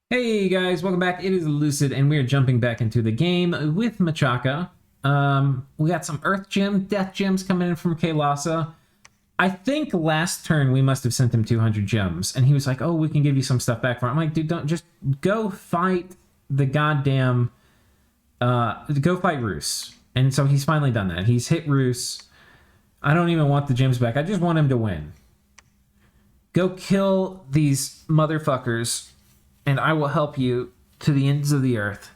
Hey guys, welcome back. It is Lucid, and we are jumping back into the game with Machaka. We got some Earth Gem, Death Gems coming in from Kailasa. I think last turn we must have sent him 200 gems, and he was like, "Oh, we can give you some stuff back for it." I'm like, "Dude, don't just go fight the goddamn, go fight Ruse." And so he's finally done that. He's hit Ruse. I don't even want the gems back. I just want him to win. Go kill these motherfuckers, and I will help you to the ends of the earth.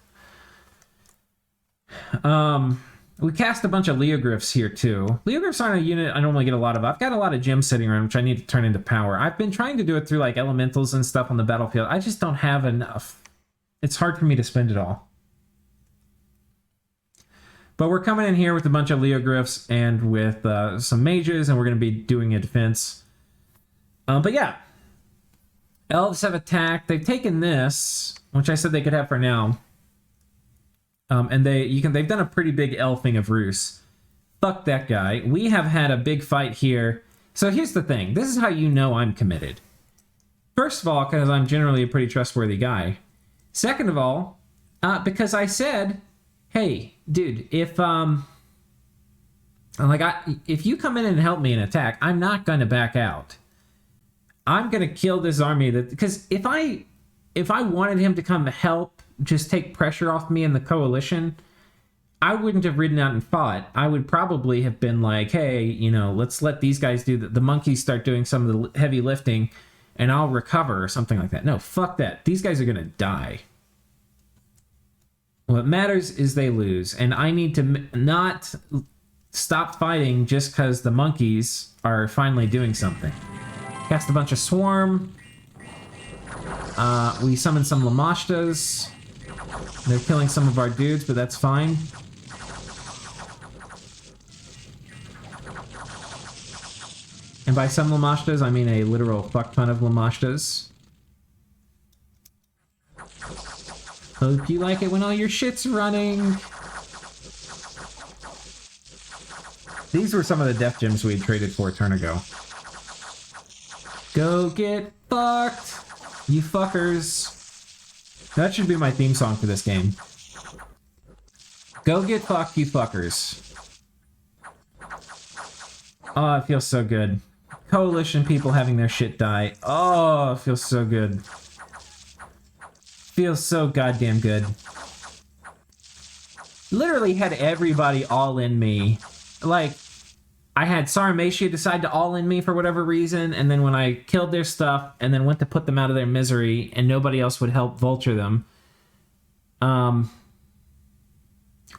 We cast a bunch of Leogryphs here too. Leogryphs aren't a unit I normally get a lot of. I've got a lot of gems sitting around, which I need to turn into power. I've been trying to do it through like elementals and stuff on the battlefield. I just don't have enough. It's hard for me to spend it all. But we're coming in here with a bunch of Leogryphs and with some mages, and we're going to be doing a defense. But yeah. Elves have attacked. They've taken this, which I said they could have for now. And they've done a pretty big elfing of Ruse. Fuck that guy. We have had a big fight here. So here's the thing. This is how you know I'm committed. First of all, because I'm generally a pretty trustworthy guy. Second of all, because I said, hey, dude, if you come in and help me in attack, I'm not going to back out. I'm gonna kill this army because if I wanted him to come help, just take pressure off me and the coalition, I wouldn't have ridden out and fought. I would probably have been like, hey, let's let these guys do the monkeys start doing some of the heavy lifting, and I'll recover or something like that. No, fuck that. These guys are gonna die. What matters is they lose, and I need to not stop fighting just because the monkeys are finally doing something. Cast a bunch of Swarm. We summoned some Lamashtas. They're killing some of our dudes, but that's fine. And by some Lamashtas, I mean a literal fuck ton of Lamashtas. Hope you like it when all your shit's running. These were some of the death gems we had traded for a turn ago. Go get fucked, you fuckers. That should be my theme song for this game. Go get fucked, you fuckers. Oh, it feels so good. Coalition people having their shit die. Oh, it feels so good. Feels so goddamn good. Literally had everybody all in me. Like, I had Sarmatia decide to all in me for whatever reason, and then when I killed their stuff and then went to put them out of their misery and nobody else would help vulture them,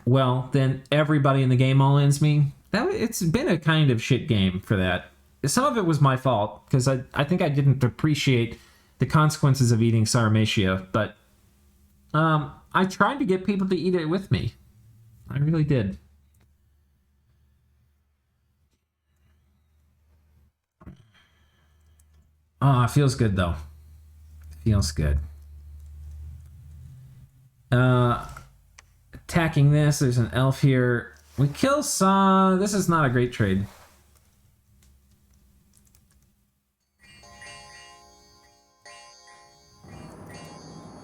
well, then everybody in the game all ins me. It's been a kind of shit game for that. Some of it was my fault, because I think I didn't appreciate the consequences of eating Sarmatia, but I tried to get people to eat it with me. I really did. Oh, it feels good, though. Feels good. Attacking this. There's an elf here. We kill some. This is not a great trade.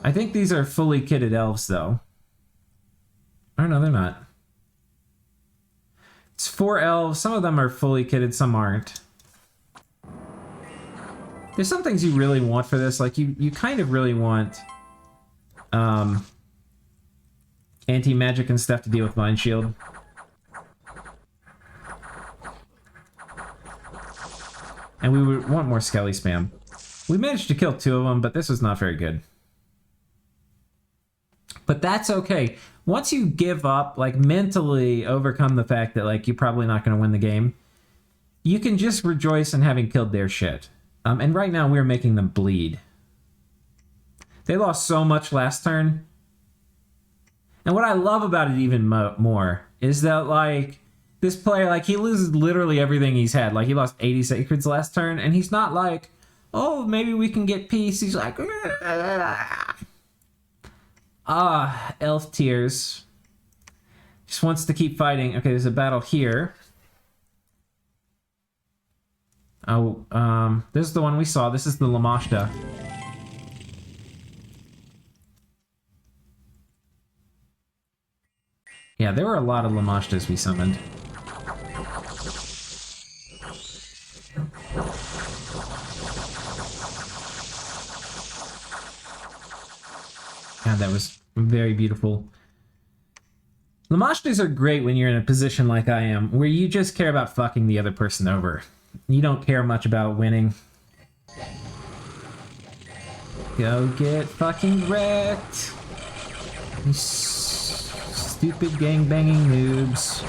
I think these are fully kitted elves, though. Oh, no, they're not. It's 4 elves. Some of them are fully kitted, some aren't. There's some things you really want for this. Like, you kind of really want anti-magic and stuff to deal with Mind Shield. And we would want more Skelly spam. We managed to kill 2 of them, but this was not very good. But that's okay. Once you give up, like, mentally overcome the fact that, like, you're probably not going to win the game, you can just rejoice in having killed their shit. And right now, we're making them bleed. They lost so much last turn. And what I love about it even more is that, like, this player, like, he loses literally everything he's had. Like, he lost 80 sacreds last turn, and he's not like, oh, maybe we can get peace. He's like, elf tears. Just wants to keep fighting. Okay, there's a battle here. Oh, this is the one we saw. This is the Lamashta. Yeah, there were a lot of Lamashtas we summoned. God, that was very beautiful. Lamashtas are great when you're in a position like I am, where you just care about fucking the other person over. You don't care much about winning. Go get fucking wrecked. You stupid gangbanging noobs.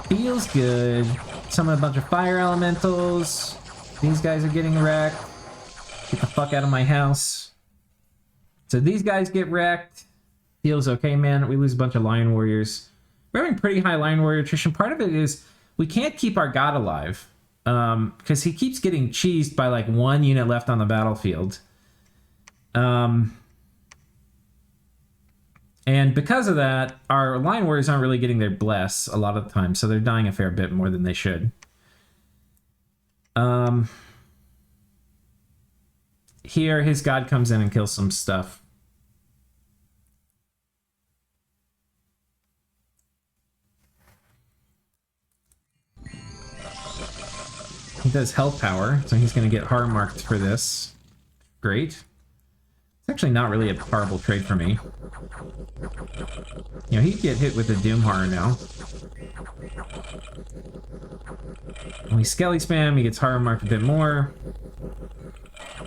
Feels good. Summon a bunch of fire elementals. These guys are getting wrecked. Get the fuck out of my house. So these guys get wrecked. Feels okay, man. We lose a bunch of Lion Warriors. We're having pretty high Lion Warrior attrition. Part of it is we can't keep our god alive. Because he keeps getting cheesed by like one unit left on the battlefield. And because of that, our Lion Warriors aren't really getting their bless a lot of the time, so they're dying a fair bit more than they should. Here, his god comes in and kills some stuff. He does health power, so he's going to get hard marked for this. Great. It's actually not really a horrible trade for me. You know, he'd get hit with the Doom Horror now. When we Skelly spam, he gets horror marked a bit more.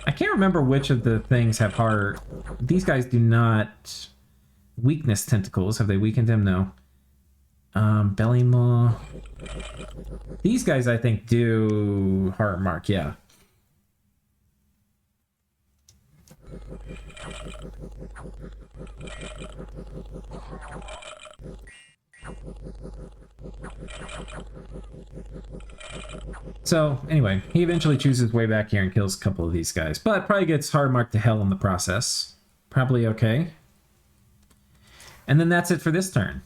I can't remember which of the things have horror. These guys do not. Weakness tentacles. Have they weakened him? No. Belly Maw. These guys, I think, do horror mark, yeah. So, anyway, he eventually chooses his way back here and kills a couple of these guys, but probably gets hard marked to hell in the process. Probably okay. And then that's it for this turn.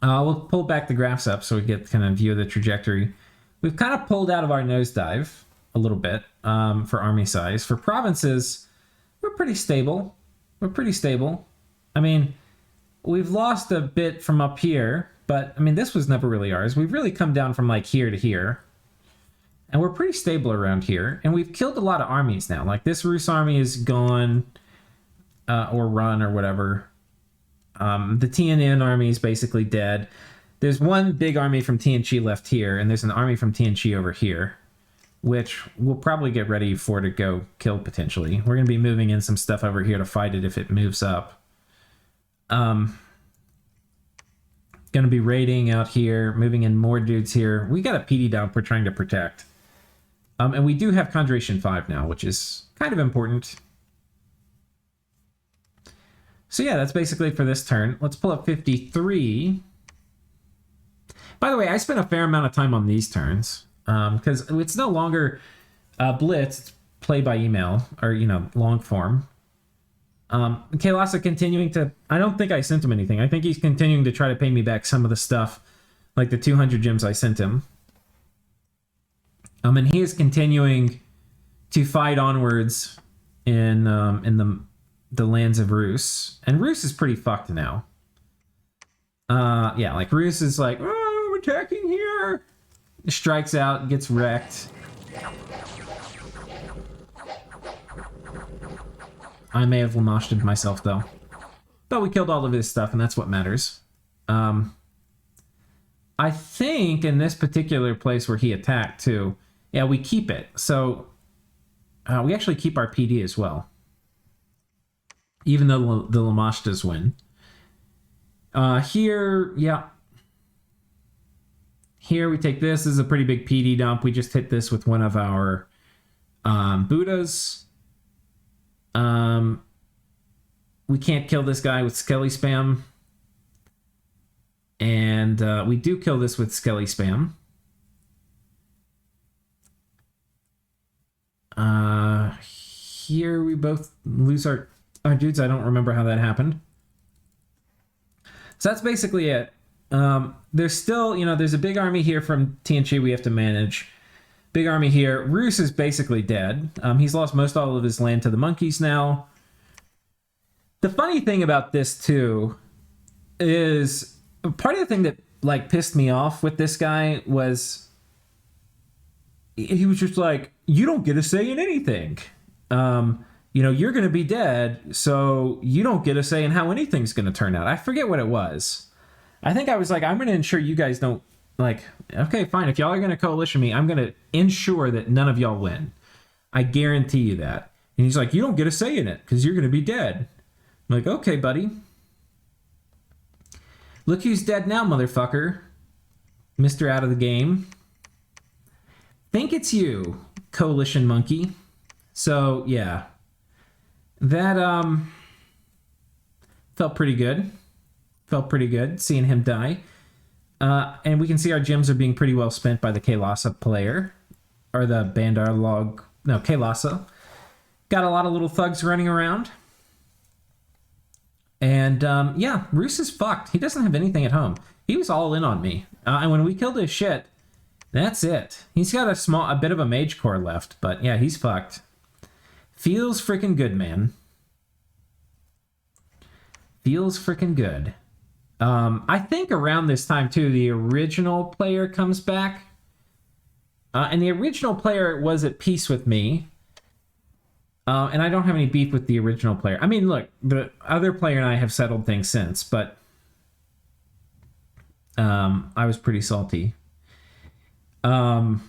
We'll pull back the graphs up so we get kind of a view of the trajectory. We've kind of pulled out of our nosedive a little bit for army size. For provinces, we're pretty stable. We're pretty stable. I mean, we've lost a bit from up here, but I mean, this was never really ours. We've really come down from like here to here. And we're pretty stable around here. And we've killed a lot of armies now. Like this Ruse army is gone or run or whatever. The TC'ian army is basically dead. There's one big army from TNC left here, and there's an army from TNC over here, which we'll probably get ready for to go kill potentially. We're going to be moving in some stuff over here to fight it if it moves up. Going to be raiding out here, moving in more dudes here. We got a PD dump we're trying to protect. And we do have Conjuration 5 now, which is kind of important. So yeah, that's basically for this turn. Let's pull up 53. By the way, I spent a fair amount of time on these turns because it's no longer Blitz, it's play by email or, you know, long form. Kailasa continuing to, I don't think I sent him anything. I think he's continuing to try to pay me back some of the stuff, like the 200 gems I sent him. And he is continuing to fight onwards in the lands of Ruse. And Ruse is pretty fucked now. Yeah, like Ruse is like, oh, I'm attacking here. Strikes out, gets wrecked. I may have Lamashted myself though. But we killed all of his stuff and that's what matters. I think in this particular place where he attacked too, yeah, we keep it. So we actually keep our PD as well. Even though the Lamashtas win. Here, yeah. Here we take this. This is a pretty big PD dump. We just hit this with one of our Buddhas. We can't kill this guy with Skelly Spam. And we do kill this with Skelly Spam. Here we both lose our dudes. I don't remember how that happened. So that's basically it. There's still, you know, there's a big army here from TNC we have to manage. Big army here. Ruse is basically dead. He's lost most all of his land to the Monkies now. The funny thing about this too is part of the thing that like pissed me off with this guy was he was just like, you don't get a say in anything. You know, you're going to be dead, so you don't get a say in how anything's going to turn out. I forget what it was. I think I was like, I'm going to ensure you guys don't, like, okay, fine. If y'all are going to coalition me, I'm going to ensure that none of y'all win. I guarantee you that. And he's like, you don't get a say in it because you're going to be dead. I'm like, okay, buddy. Look who's dead now, motherfucker. Mr. Out of the game. Think it's you, coalition monkey. So, yeah. That, felt pretty good. Felt pretty good seeing him die. And we can see our gems are being pretty well spent by the Kailasa player. Or the Bandar Log... No, Kailasa. Got a lot of little thugs running around. And, yeah, Ruse is fucked. He doesn't have anything at home. He was all in on me. And when we killed his shit, that's it. He's got a bit of a mage core left. But, yeah, he's fucked. Feels freaking good, man. Feels freaking good. I think around this time, too, the original player comes back. And the original player was at peace with me. And I don't have any beef with the original player. I mean, look, the other player and I have settled things since, but I was pretty salty. But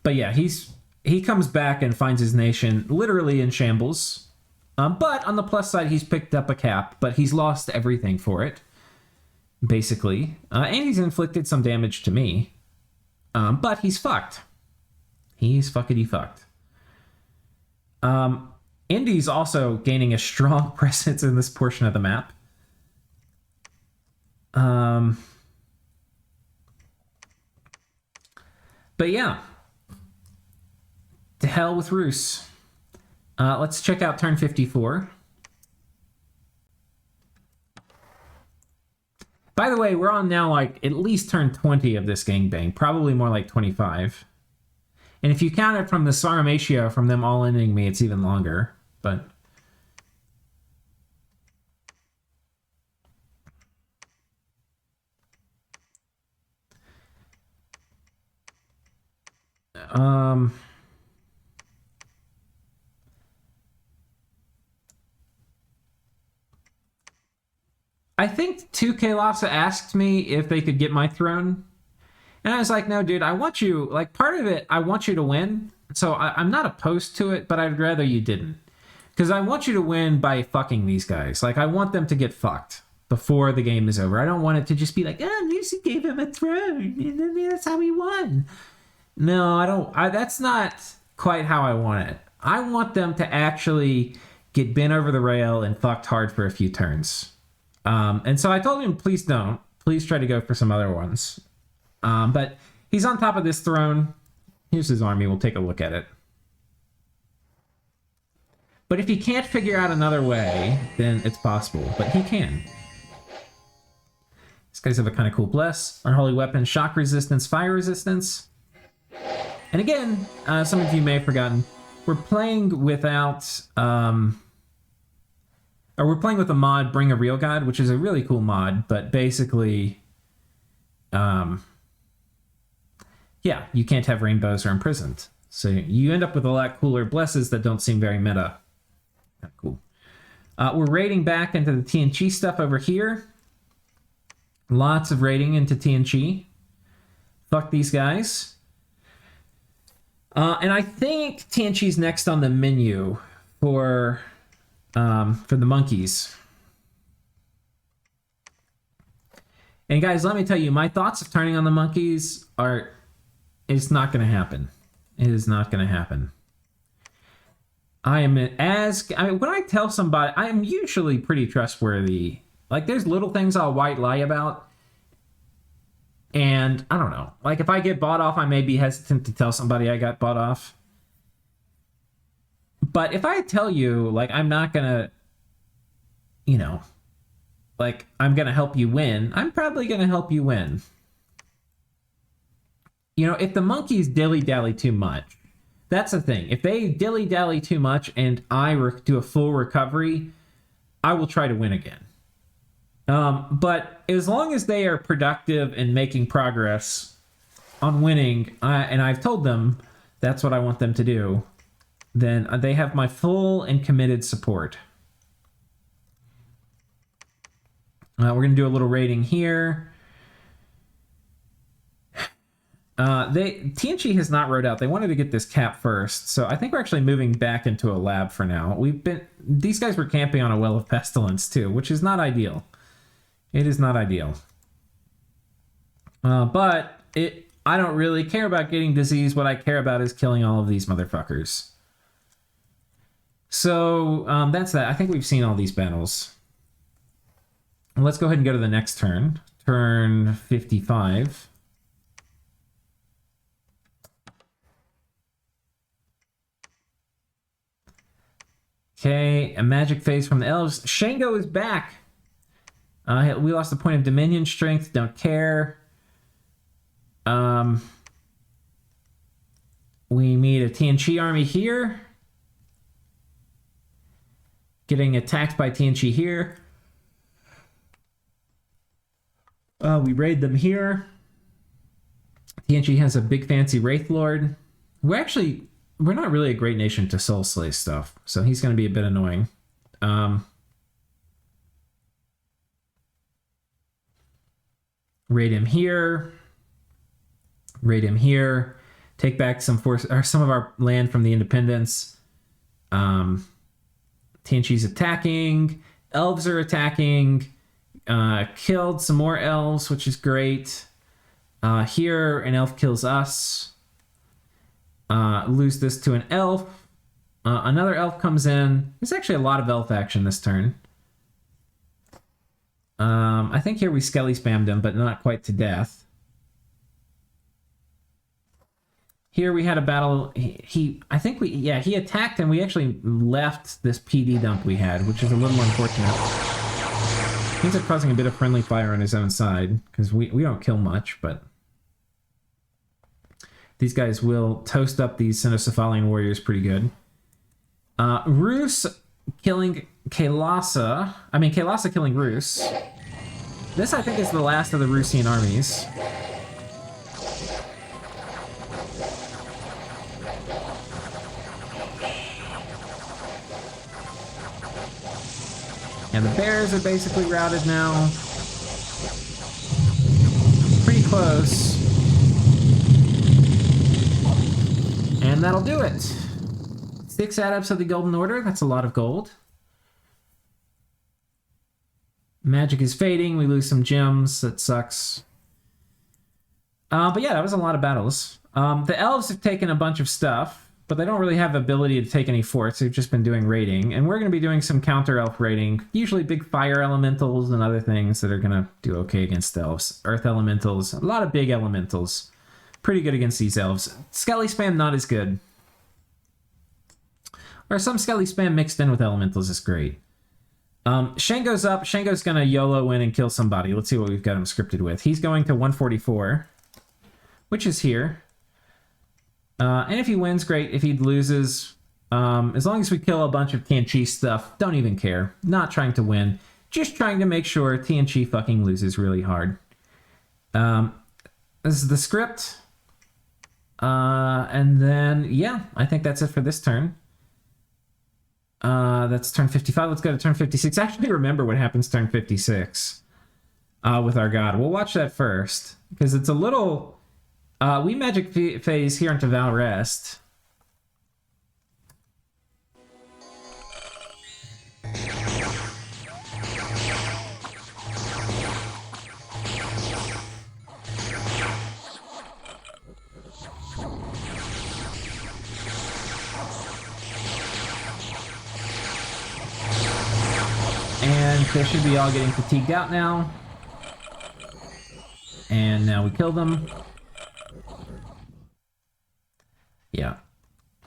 yeah, he comes back and finds his nation literally in shambles. But on the plus side, he's picked up a cap, but he's lost everything for it, basically. And he's inflicted some damage to me. But he's fucked. He's fuckity fucked. Indy's also gaining a strong presence in this portion of the map. But yeah. To hell with Ruse. Let's check out turn 54. By the way, we're on now like at least turn 20 of this gangbang. Probably more like 25. And if you count it from the Sarmatio, from them all ending me, it's even longer. But I think 2K Lhasa asked me if they could get my throne. And I was like, no, dude, I want you, like, part of it, I want you to win. So I'm not opposed to it, but I'd rather you didn't. Because I want you to win by fucking these guys. Like, I want them to get fucked before the game is over. I don't want it to just be like, oh, Lucy gave him a throne, and then that's how he won. No, I don't. That's not quite how I want it. I want them to actually get bent over the rail and fucked hard for a few turns. And so I told him, please don't. Please try to go for some other ones. But he's on top of this throne. Here's his army. We'll take a look at it. But if he can't figure out another way, then it's possible. But he can. These guys have a kind of cool bless. Unholy weapon, shock resistance, fire resistance. And again, some of you may have forgotten, we're playing without... or we're playing with a mod, Bring a Real God, which is a really cool mod, but basically... yeah, you can't have rainbows or imprisoned. So you end up with a lot cooler blesses that don't seem very meta. Cool. We're raiding back into the TNC stuff over here. Lots of raiding into TNC. Fuck these guys. And I think TNC's next on the menu for the Monkies. And guys, let me tell you, my thoughts of turning on the Monkies are... It's not going to happen. It is not going to happen. when I tell somebody, I am usually pretty trustworthy. Like, there's little things I'll white lie about. And I don't know. Like, if I get bought off, I may be hesitant to tell somebody I got bought off. But if I tell you, like, I'm not going to, you know, like, I'm going to help you win, I'm probably going to help you win. You know, if the Monkies dilly-dally too much, That's the thing. If they dilly-dally too much and I do a full recovery, I will try to win again. But as long as they are productive and making progress on winning, and I've told them that's what I want them to do, then they have my full and committed support. We're going to do a little rating here. TNG has not wrote out. They wanted to get this cap first, so I think we're actually moving back into a lab for now. These guys were camping on a well of pestilence too, which is not ideal. It is not ideal. But I don't really care about getting disease. What I care about is killing all of these motherfuckers. So that's that. I think we've seen all these battles. Let's go ahead and go to the next turn. Turn 55. Okay, a magic phase from the elves. Shango is back. We lost a point of dominion strength. Don't care. We meet a TNG army here. Getting attacked by TNG here. We raid them here. TNG has a big fancy Wraith Lord. We're not really a great nation to soul slay stuff, so he's going to be a bit annoying. Raid him here. Raid him here. Take back some of our land from the Independents. TNG's attacking. Elves are attacking. Killed some more elves, which is great. Here, an elf kills us. Lose this to an elf. Another elf comes in. There's actually a lot of elf action this turn. I think here we skelly spammed him, but not quite to death. Here we had a battle. He attacked and we actually left this PD dump we had, which is a little unfortunate. He ends up causing a bit of friendly fire on his own side, because we don't kill much, but these guys will toast up these Cynocephalian warriors pretty good. Ruse killing Kailasa. Kailasa killing Ruse. This, I think, is the last of the Rusian armies. And the bears are basically routed now. Pretty close. And that'll do it. 6 adepts of the Golden Order. That's a lot of gold. Magic is fading. We lose some gems. That sucks. But yeah, that was a lot of battles. The elves have taken a bunch of stuff, but they don't really have the ability to take any forts. They've just been doing raiding. And we're going to be doing some counter-elf raiding. Usually big fire elementals and other things that are going to do okay against elves. Earth elementals. A lot of big elementals. Pretty good against these elves. Skelly spam, not as good. Or some Skelly spam mixed in with elementals is great. Shango's up. Shango's going to YOLO in and kill somebody. Let's see what we've got him scripted with. He's going to 144, which is here. And if he wins, great. If he loses, as long as we kill a bunch of TNG stuff, don't even care. Not trying to win. Just trying to make sure TNG fucking loses really hard. This is the script. And then, yeah, I think that's it for this turn. That's turn 55. Let's go to turn 56. I actually remember what happens turn 56 with our god. We'll watch that first, because it's a little... we magic phase here into Val Rest. And they should be all getting fatigued out now. And now we kill them. Yeah.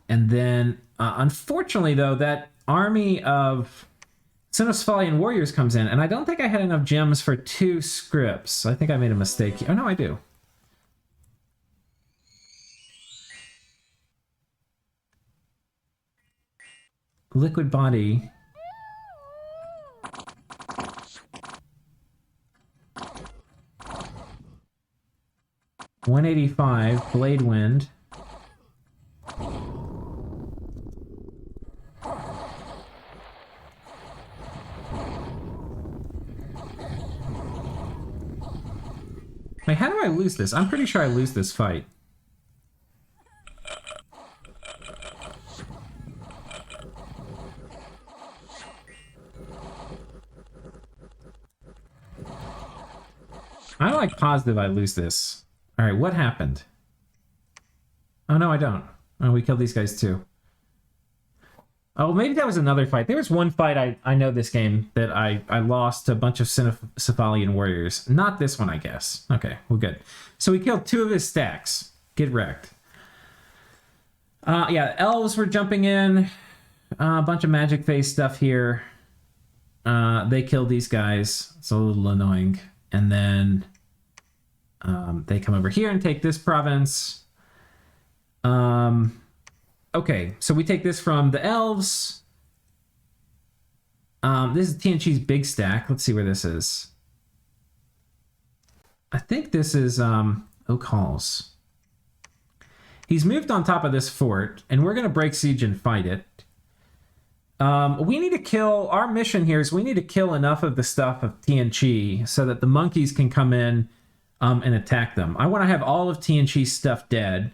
And then, unfortunately, though, that army of Cynocephalian warriors comes in, and I don't think I had enough gems for 2 scripts. I think I made a mistake here. Oh, no, I do. Liquid body. $185, blade wind. Wait, how do I lose this? I'm pretty sure I lose this fight. I'm like positive I lose this. All right, what happened? Oh, no, I don't. Oh, we killed these guys too. Oh, maybe that was another fight. There was one fight I know this game that I lost to a bunch of Cephalian warriors. Not this one, I guess. Okay, well, good. So we killed 2 of his stacks. Get wrecked. Yeah, elves were jumping in. A bunch of magic face stuff here. They killed these guys. It's a little annoying. And then they come over here and take this province. Okay, so we take this from the elves. This is TNC's big stack. Let's see where this is. I think this is Oak Halls. He's moved on top of this fort, and we're going to break siege and fight it. We need to kill... Our mission here is we need to kill enough of the stuff of TNC so that the monkeys can come in and attack them. I want to have all of TNC's stuff dead.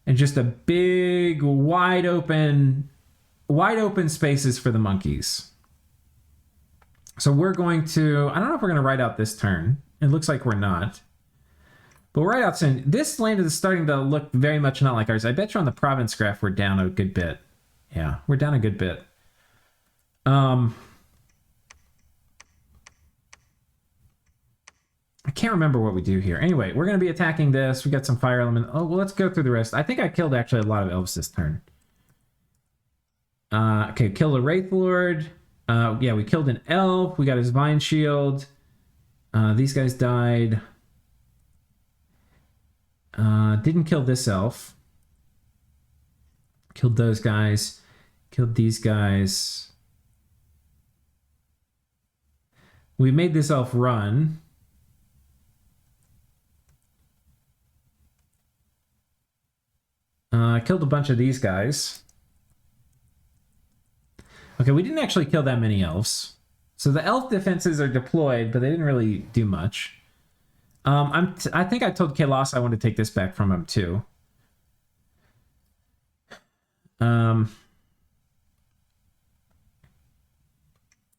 And just a big, wide open spaces for the monkeys. So we're going to... I don't know if we're going to ride out this turn. It looks like we're not. But we're right out soon. This land is starting to look very much not like ours. I bet you on the province graph we're down a good bit. Yeah, we're down a good bit. I can't remember what we do here. Anyway, we're going to be attacking this. We got some fire element. Oh, well, let's go through the rest. I think I killed actually a lot of elves this turn. Okay, killed a Wraith Lord. Yeah, we killed an elf. We got his Vine Shield. These guys died. Didn't kill this elf. Killed those guys. Killed these guys. We made this elf run. Killed a bunch of these guys. Okay, we didn't actually kill that many elves. So the elf defenses are deployed, but they didn't really do much. I think I told Kalos I want to take this back from him too. And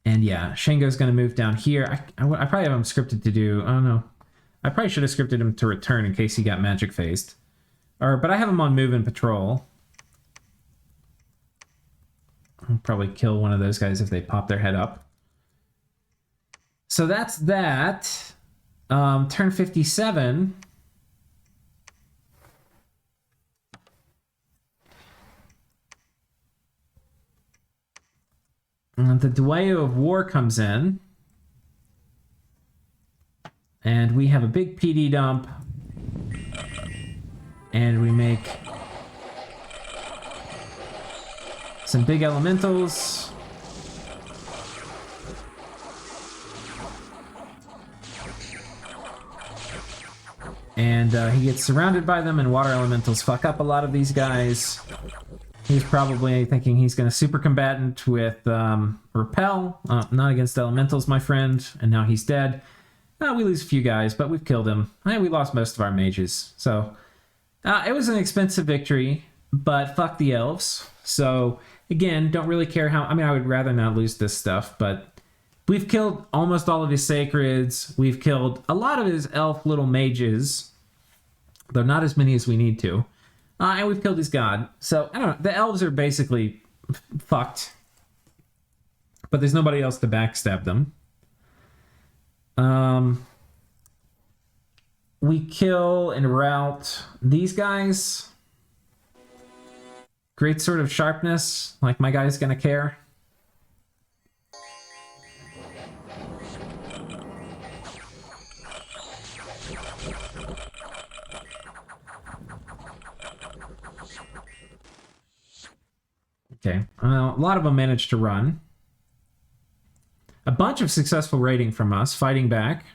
yeah, Shango's going to move down here. I probably have him scripted to do... I don't know. I probably should have scripted him to return in case he got magic phased. But I have him on move and patrol. I'll probably kill one of those guys if they pop their head up. So that's that. Turn 57. And the Dueyo of War comes in. And we have a big PD dump. And we make some big elementals. And he gets surrounded by them, and water elementals fuck up a lot of these guys. He's probably thinking he's going to super combatant with repel. Not against elementals, my friend. And now he's dead. We lose a few guys, but we've killed him. And we lost most of our mages. So it was an expensive victory, but fuck the elves. So again, don't really care how... I mean, I would rather not lose this stuff, but we've killed almost all of his sacreds. We've killed a lot of his elf little mages, though not as many as we need to. And we've killed his god. So, I don't know. The elves are basically fucked. But there's nobody else to backstab them. We kill and rout these guys. Great sort of sharpness. Like, my guy's gonna care. Okay, a lot of them managed to run. A bunch of successful raiding from us, fighting back.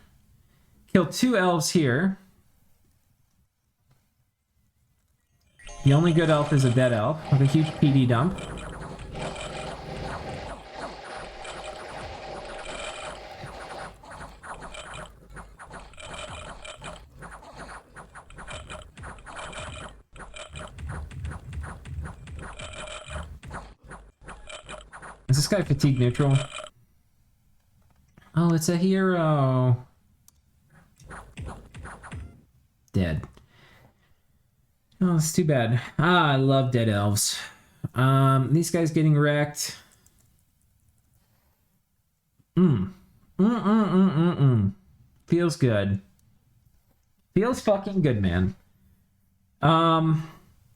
Killed 2 elves here. The only good elf is a dead elf with a huge PD dump. Is this guy fatigue neutral? Oh, it's a hero. Dead. Oh, it's too bad. Ah, I love dead elves. These guys getting wrecked. Feels good. Feels fucking good, man. And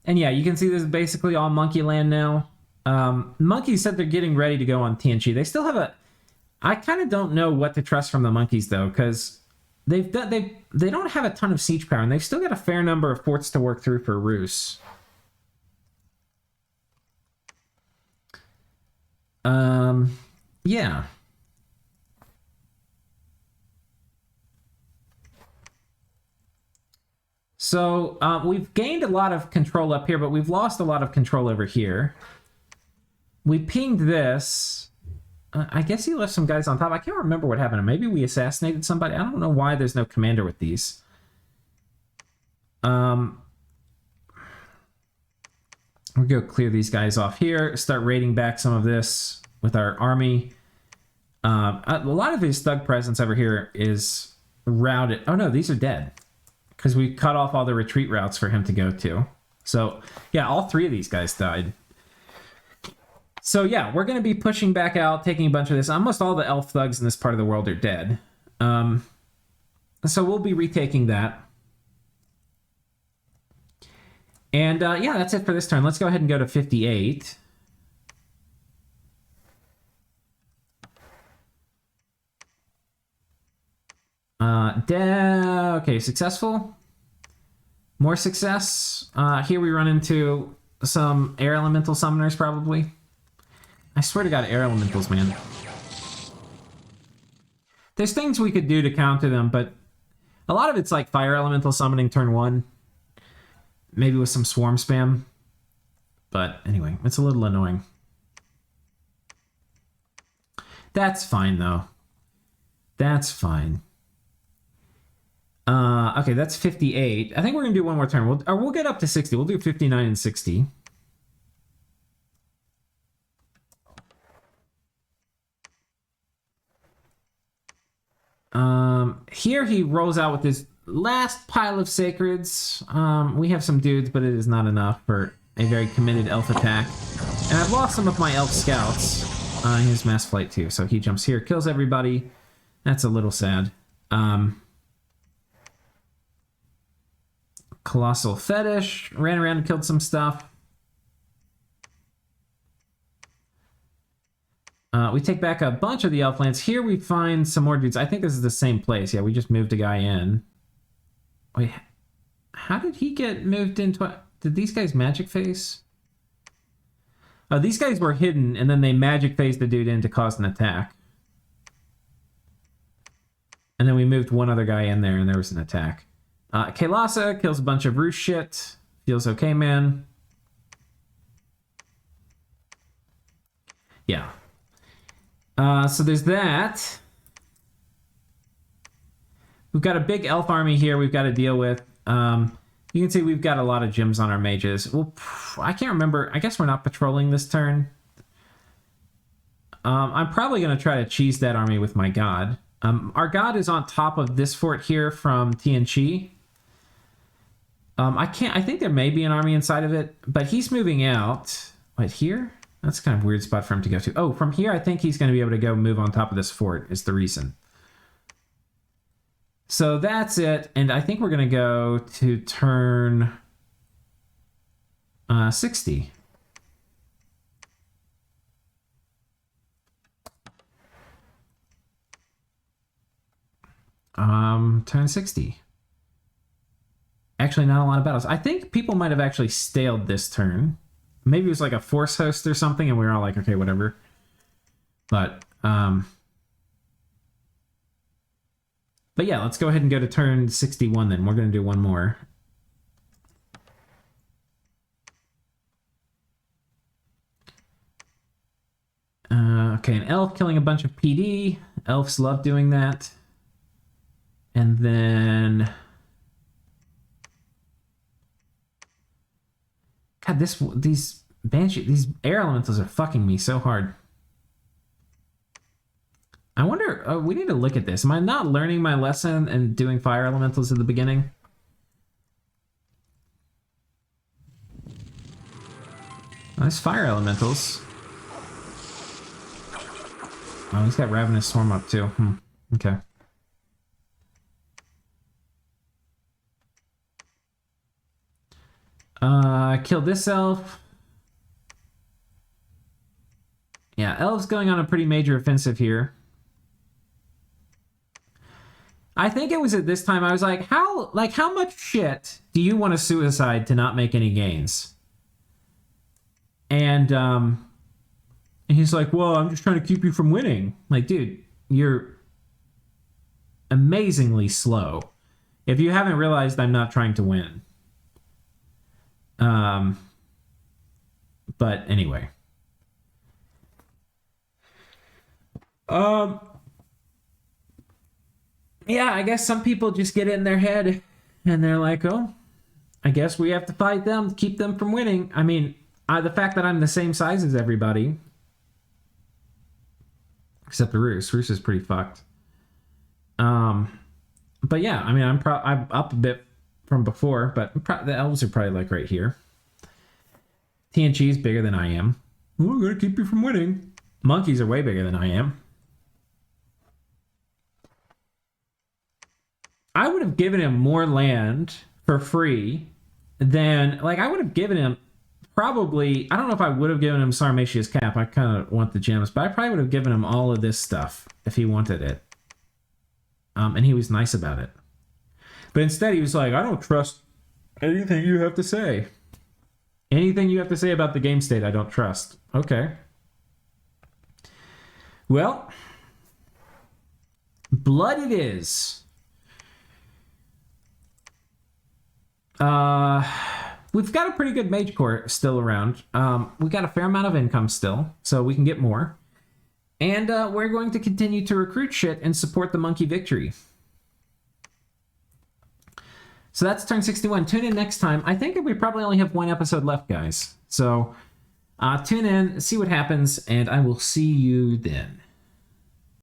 yeah, you can see this is basically all Monkey Land now. Monkeys said they're getting ready to go on TNG. They still have a... I kind of don't know what to trust from the Monkeys, though, because they don't have a ton of siege power, and they've still got a fair number of forts to work through for Ruse. Yeah. So, we've gained a lot of control up here, but we've lost a lot of control over here. We pinged this. I guess he left some guys on top. I can't remember what happened. Maybe we assassinated somebody. I don't know why there's no commander with these. We'll go clear these guys off here. Start raiding back some of this with our army. A lot of his thug presence over here is routed. Oh no, these are dead. Because we cut off all the retreat routes for him to go to. So, yeah, all 3 of these guys died. So, yeah, we're going to be pushing back out, taking a bunch of this. Almost all the elf thugs in this part of the world are dead. So we'll be retaking that. And, yeah, that's it for this turn. Let's go ahead and go to 58. Okay, successful. More success. Here we run into some air elemental summoners, probably. I swear to God, air elementals, man. There's things we could do to counter them, but a lot of it's like fire elemental summoning turn 1. Maybe with some swarm spam. But anyway, it's a little annoying. That's fine, though. That's fine. Okay, that's 58. I think we're going to do one more turn. We'll get up to 60. We'll do 59 and 60. Here he rolls out with his last pile of sacreds. We have some dudes, but it is not enough for a very committed elf attack. And I've lost some of my elf scouts. He has mass flight too, so he jumps here, kills everybody. That's a little sad. Colossal Fetish ran around and killed some stuff. We take back a bunch of the elf lands. Here we find some more dudes. I think this is the same place. Yeah, we just moved a guy in. Wait, how did he get moved into... Did these guys magic phase? Oh, these guys were hidden, and then they magic phased the dude in to cause an attack. And then we moved one other guy in there, and there was an attack. Kailasa kills a bunch of Ruse shit. Feels okay, man. Yeah. So there's that. We've got a big elf army here we've got to deal with. You can see we've got a lot of gems on our mages. Well, I can't remember. I guess we're not patrolling this turn. I'm probably going to try to cheese that army with my god. Our god is on top of this fort here from TNG. I think there may be an army inside of it, but he's moving out. Wait, here? That's kind of a weird spot for him to go to. Oh, from here, I think he's going to be able to go move on top of this fort is the reason. So that's it. And I think we're going to go to turn 60. Turn 60. Actually, not a lot of battles. I think people might have actually staled this turn. Maybe it was like a force host or something, and we were all like, okay, whatever. But yeah, let's go ahead and go to turn 61 then. We're going to do one more. Okay, an elf killing a bunch of PD. Elves love doing that. And then... God, these air elementals are fucking me so hard. I wonder, we need to look at this. Am I not learning my lesson and doing fire elementals at the beginning? Oh, there's fire elementals. Oh, he's got Ravenous Swarm up too. Okay. Killed this elf. Yeah, elves going on a pretty major offensive here. I think it was at this time I was like, how much shit do you want to suicide to not make any gains? And he's like, well, I'm just trying to keep you from winning. Like, dude, you're amazingly slow. If you haven't realized, I'm not trying to win. But anyway. Yeah, I guess some people just get it in their head and they're like, oh, I guess we have to fight them to keep them from winning. I mean, the fact that I'm the same size as everybody, except the Ruse. Ruse is pretty fucked. But yeah, I mean, I'm up a bit from before, but the elves are probably like right here. TNG is bigger than I am. We're gonna keep you from winning. Monkeys are way bigger than I am. I would have given him more land for free than, like, I would have given him probably, I don't know if I would have given him Sarmatia's Cap. I kind of want the gems, but I probably would have given him all of this stuff if he wanted it. And he was nice about it. But instead he was like, I don't trust anything you have to say. Anything you have to say about the game state, I don't trust. Okay. Well, blood it is. We've got a pretty good mage court still around. We got a fair amount of income still, so we can get more. And we're going to continue to recruit shit and support the monkey victory. So that's turn 61. Tune in next time. I think we probably only have one episode left, guys. So tune in, see what happens, and I will see you then.